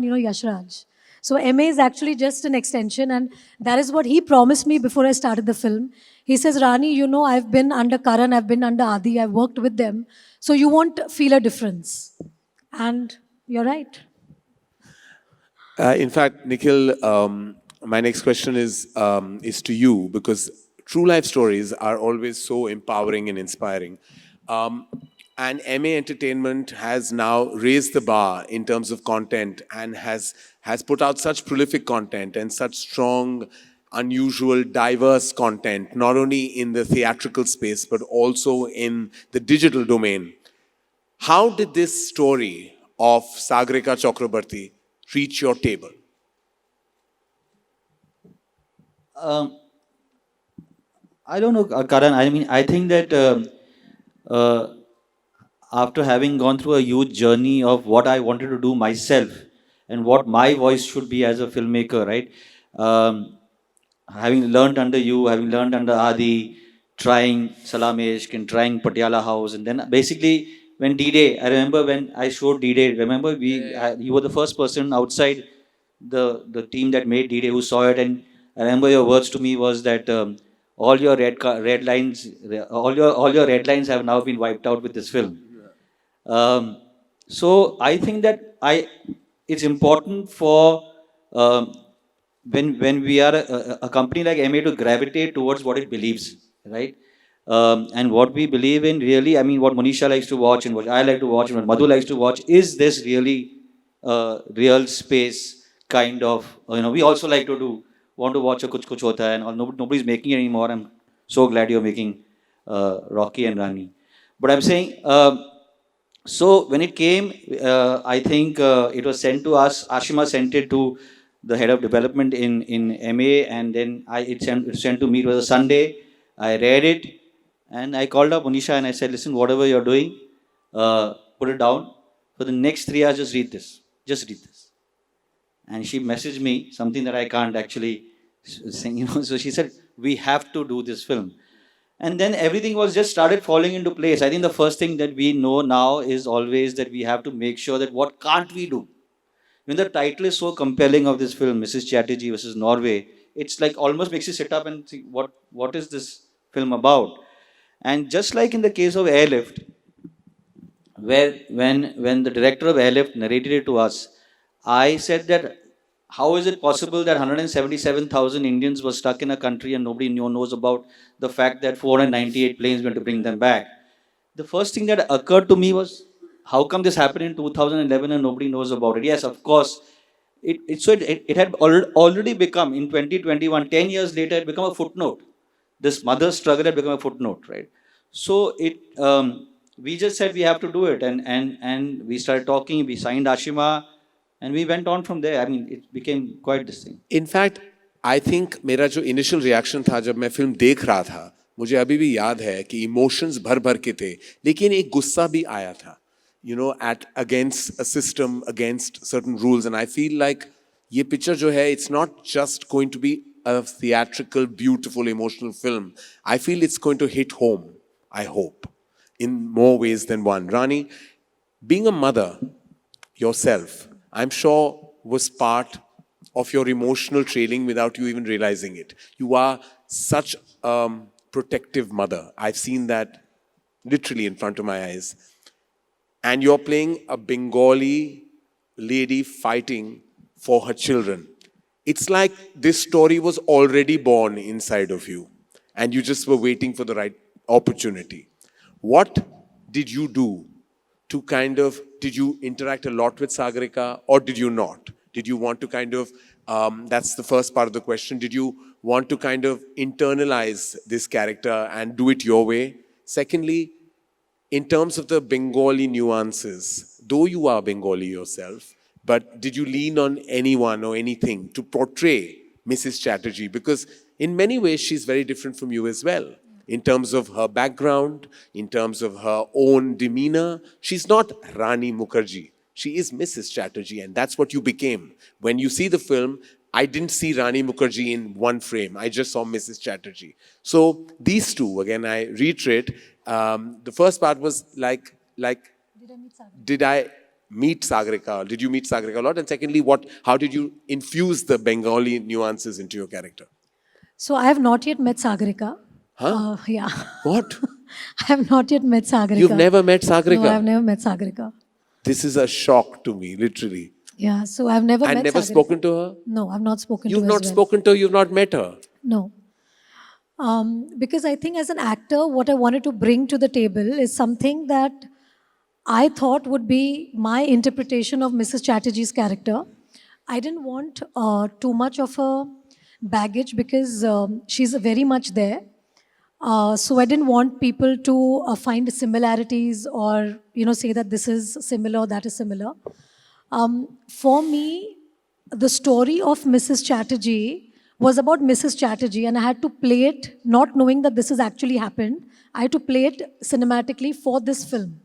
Yashraj. So MA is actually just an extension, and that is what he promised me before I started the film. He says, Rani, I've been under Karan, I've been under Adi, I've worked with them, so you won't feel a difference. And you're right. In fact, Nikhil, my next question is to you because true life stories are always so empowering and inspiring. Um, and MA Entertainment has now raised the bar in terms of content and has put out such prolific content and such strong, unusual, diverse content, not only in the theatrical space but also in the digital domain. How did this story of Sagarika Chakrabarti reach your table? Um, I don't know, Karan. I mean, I think that uh, after having gone through a huge journey of what I wanted to do myself and what my voice should be as a filmmaker, right? Um, Having learned under you, having learned under Adi, trying Salam Ishq and trying Patiala House, and then basically when D-Day, I remember when I showed D-Day. Remember, you were the first person outside the team that made D-Day who saw it, and I remember your words to me was that all your red lines, all your red lines have now been wiped out with this film. Um, so I think that it's important for um, when we are a company like MA to gravitate towards what it believes, right? And what we believe in really, I mean, what Monisha likes to watch and what I like to watch and what Madhu likes to watch is this really real space kind of, we also like to want to watch a Kuch Kuch Hota Hai, and nobody's making it anymore. I'm so glad you're making Rocky and Rani. But I'm saying, so when it came, I think it was sent to us. Ashima sent it to the head of development in MA, and then it sent to me. It was a Sunday. I read it, and I called up Monisha and I said, "Listen, whatever you're doing, put it down. For the next 3 hours, just read this. Just read this." And she messaged me something that I can't actually sing. So she said, "We have to do this film." And then everything was just started falling into place. I think the first thing that we know now is always that we have to make sure that what can't we do. When the title is so compelling of this film, Mrs. Chatterjee versus Norway, it's like almost makes you sit up and think, what is this film about? And just like in the case of Airlift, where when the director of Airlift narrated it to us, I said that how is it possible that 177,000 Indians were stuck in a country and nobody knows about the fact that 498 planes went to bring them back? The first thing that occurred to me was, how come this happened in 2011 and nobody knows about it? Yes, of course. It had already become, in 2021, 10 years later, it become a footnote. This mother's struggle had become a footnote, right? So we just said we have to do it, and we started talking. We signed Ashima, and we went on from there. I mean, it became quite this thing. In fact, I think मेरा जो initial reaction था जब मैं film देख रहा था, मुझे अभी भी याद है कि emotions भर भर के थे, लेकिन एक गुस्सा भी आया था, at against a system, against certain rules, and I feel like ये picture जो है, it's not just going to be a theatrical, beautiful, emotional film. I feel it's going to hit home. I hope, in more ways than one. Rani, being a mother yourself, I'm sure was part of your emotional training without you even realizing it. You are such a protective mother. I've seen that literally in front of my eyes. And you're playing a Bengali lady fighting for her children. It's like this story was already born inside of you, and you just were waiting for the right opportunity. What did you do to did you interact a lot with Sagarika, or did you not? Did you want to that's the first part of the question, did you want to internalize this character and do it your way? Secondly, in terms of the Bengali nuances, though you are Bengali yourself, but did you lean on anyone or anything to portray Mrs. Chatterjee? Because in many ways, she's very different from you as well. In terms of her background, in terms of her own demeanor, she's not Rani Mukerji. She is Mrs. Chatterjee, and that's what you became. When you see the film, I didn't see Rani Mukerji in one frame. I just saw Mrs. Chatterjee. So these two, again, I reiterate, the first part was like, did I meet Sagarika? Did you meet Sagarika a lot? And secondly, how did you infuse the Bengali nuances into your character? So I have not yet met Sagarika. Huh? Yeah. What? I have not yet met Sagarika. You've never met Sagarika? No, I've never met Sagarika. This is a shock to me, literally. Yeah, so I've never And met never Sagarika. spoken to her? No, I've not spoken to You've her not as well. spoken to her, you've not met her. No. Because I think as an actor, what I wanted to bring to the table is something that I thought would be my interpretation of Mrs. Chatterjee's character. I didn't want too much of a baggage because she's very much there. So I didn't want people to find similarities or say that this is similar, that is similar. For me, the story of Mrs. Chatterjee was about Mrs. Chatterjee, and I had to play it not knowing that this has actually happened. I had to play it cinematically for this film.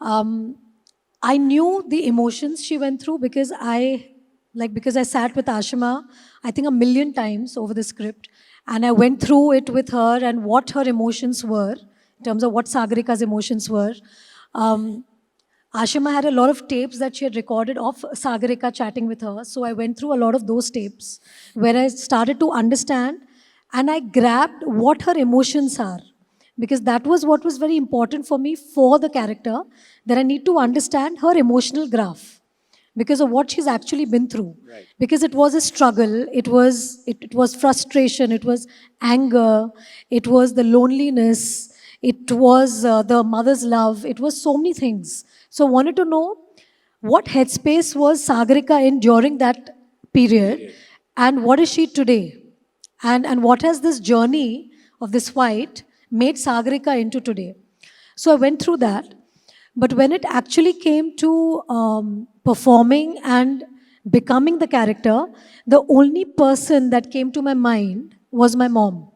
I knew the emotions she went through because I sat with Ashima, I think 1,000,000 times over the script, and I went through it with her and what her emotions were, in terms of what Sagarika's emotions were. Ashima had a lot of tapes that she had recorded of Sagarika chatting with her. So I went through a lot of those tapes where I started to understand and I grabbed what her emotions are. Because that was what was very important for me for the character, that I need to understand her emotional graph because of what she's actually been through. Right. Because it was a struggle, it was frustration, it was anger, it was the loneliness, it was the mother's love, it was so many things. So I wanted to know what headspace was Sagarika in during that period and what is she today? And what has this journey of this fight made Sagarika into today? So I went through that. But when it actually came to performing and becoming the character, the only person that came to my mind was my mom.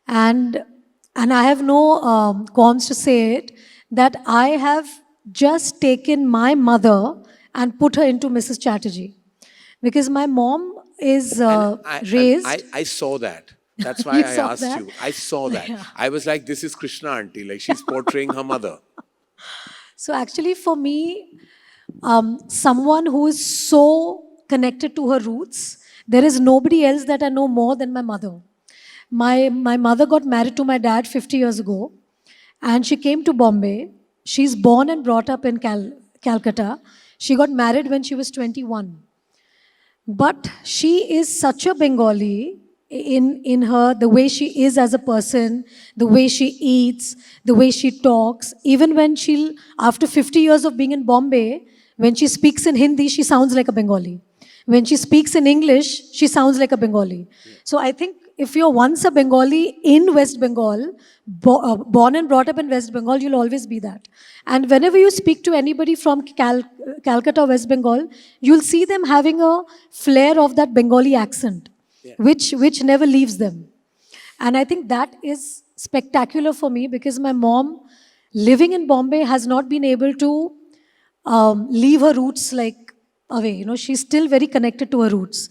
And I have no qualms to say it, that I have just taken my mother and put her into Mrs. Chatterjee. Because my mom is raised... I saw that. That's why You I saw asked that? you. I saw that. Yeah. I was like, this is Krishna auntie. Like, she's portraying her mother. So actually for me, someone who is so connected to her roots, there is nobody else that I know more than my mother. My mother got married to my dad 50 years ago, and she came to Bombay. She's born and brought up in Calcutta. She got married when she was 21. But she is such a Bengali in her, the way she is as a person, the way she eats, the way she talks. Even when after 50 years of being in Bombay, when she speaks in Hindi, she sounds like a Bengali. When she speaks in English, she sounds like a Bengali. So I think if you're once a Bengali in West Bengal, born and brought up in West Bengal, you'll always be that. And whenever you speak to anybody from Calcutta, West Bengal, you'll see them having a flair of that Bengali accent, which never leaves them. And I think that is spectacular for me because my mom, living in Bombay, has not been able to leave her roots away. She's still very connected to her roots.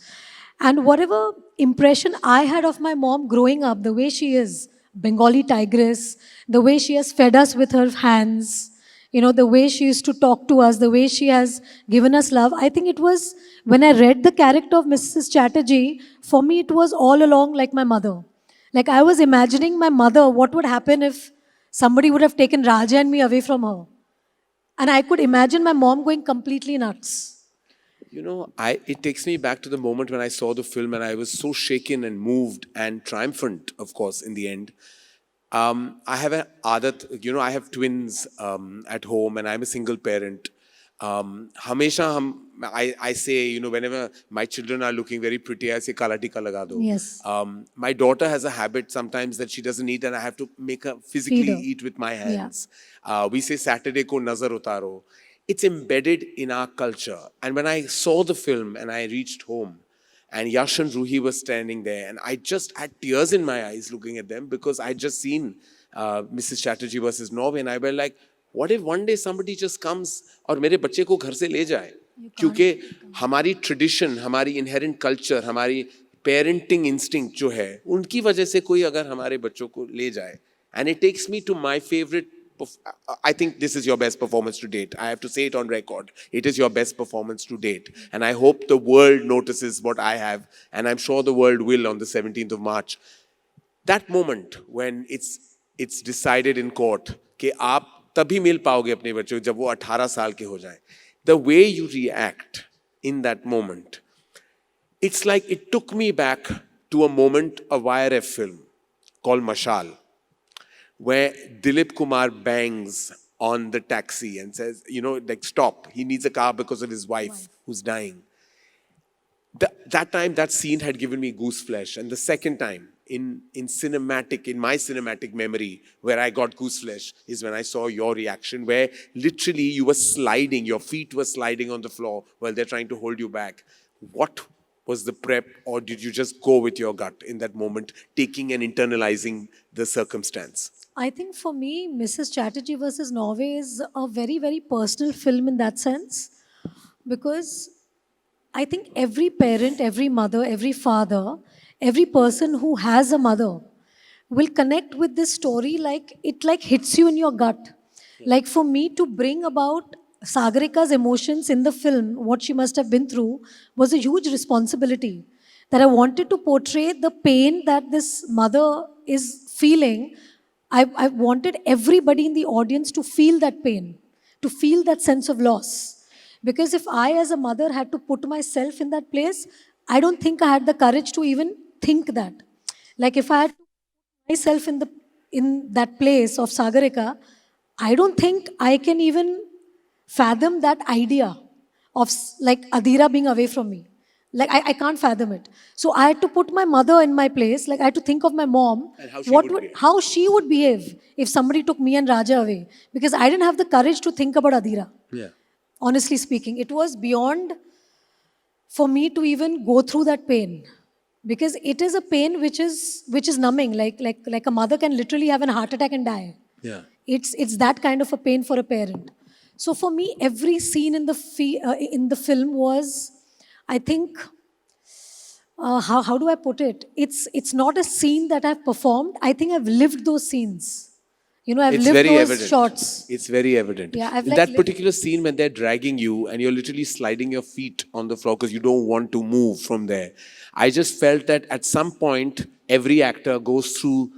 And whatever impression I had of my mom growing up, the way she is, Bengali tigress, the way she has fed us with her hands, the way she used to talk to us, the way she has given us love. I think it was, when I read the character of Mrs. Chatterjee, for me it was all along like my mother. Like I was imagining my mother, what would happen if somebody would have taken Raja and me away from her. And I could imagine my mom going completely nuts. It takes me back to the moment when I saw the film and I was so shaken and moved and triumphant, of course, in the end. I have an adat, I have twins at home and I'm a single parent. Hamesha I say, whenever my children are looking very pretty, I say kala tika laga do. Yes. My daughter has a habit sometimes that she doesn't eat and I have to make her physically Feed her. eat with my hands. We say Saturday ko nazar utaro. It's embedded in our culture. And when I saw the film and I reached home and Yash and Ruhi were standing there and I just had tears in my eyes looking at them because I'd just seen Mrs. Chatterjee versus Norway and I was like, what if one day somebody just comes और मेरे बच्चे को घर से ले जाए? क्योंकि हमारी tradition, हमारी inherent culture, हमारी parenting instinct जो है, उनकी वजह से कोई अगर हमारे बच्चों को ले जाए. And it takes me to my favorite I think this is your best performance to date. I have to say it on record. It is your best performance to date. And I hope the world notices what I have. And I'm sure the world will on the 17th of March. That moment when it's decided in court कि आप तभी मिल पाओगे अपने बच्चों जब वो 18 साल के हो जाएं. The way you react in that moment, it's like it took me back to a moment, a YRF film called Mashal, where Dilip Kumar bangs on the taxi and says, like, stop. He needs a car because of his wife who's dying. That time, that scene had given me goose flesh. And the second time, in my cinematic memory, where I got goose flesh, is when I saw your reaction, where literally you were sliding, your feet were sliding on the floor while they're trying to hold you back. What was the prep, or did you just go with your gut in that moment, taking and internalizing the circumstance? I think for me, Mrs. Chatterjee versus Norway is a very, very personal film in that sense. Because I think every parent, every mother, every father, every person who has a mother will connect with this story like it hits you in your gut. Like for me to bring about Sagarika's emotions in the film, what she must have been through, was a huge responsibility. That I wanted to portray the pain that this mother is feeling. I wanted everybody in the audience to feel that pain, to feel that sense of loss. Because if I, as a mother, had to put myself in that place, I don't think I had the courage to even think that. Like if I had to put myself in that place of Sagarika, I don't think I can even fathom that idea of like Adira being away from me. Like I can't fathom it. So I had to put my mother in my place. Like I had to think of my mom. And how she would behave. How she would behave if somebody took me and Raja away. Because I didn't have the courage to think about Adira. Yeah. Honestly speaking, it was beyond for me to even go through that pain. Because it is a pain which is numbing. Like a mother can literally have a heart attack and die. Yeah. It's that kind of a pain for a parent. So for me, every scene in the film was, I think, how do I put it? It's not a scene that I've performed. I think I've lived those scenes. I've It's lived very those evident. shots. It's very evident. Yeah, I've In like that lived- particular scene when they're dragging you and you're literally sliding your feet on the floor because you don't want to move from there. I just felt that at some point, every actor goes through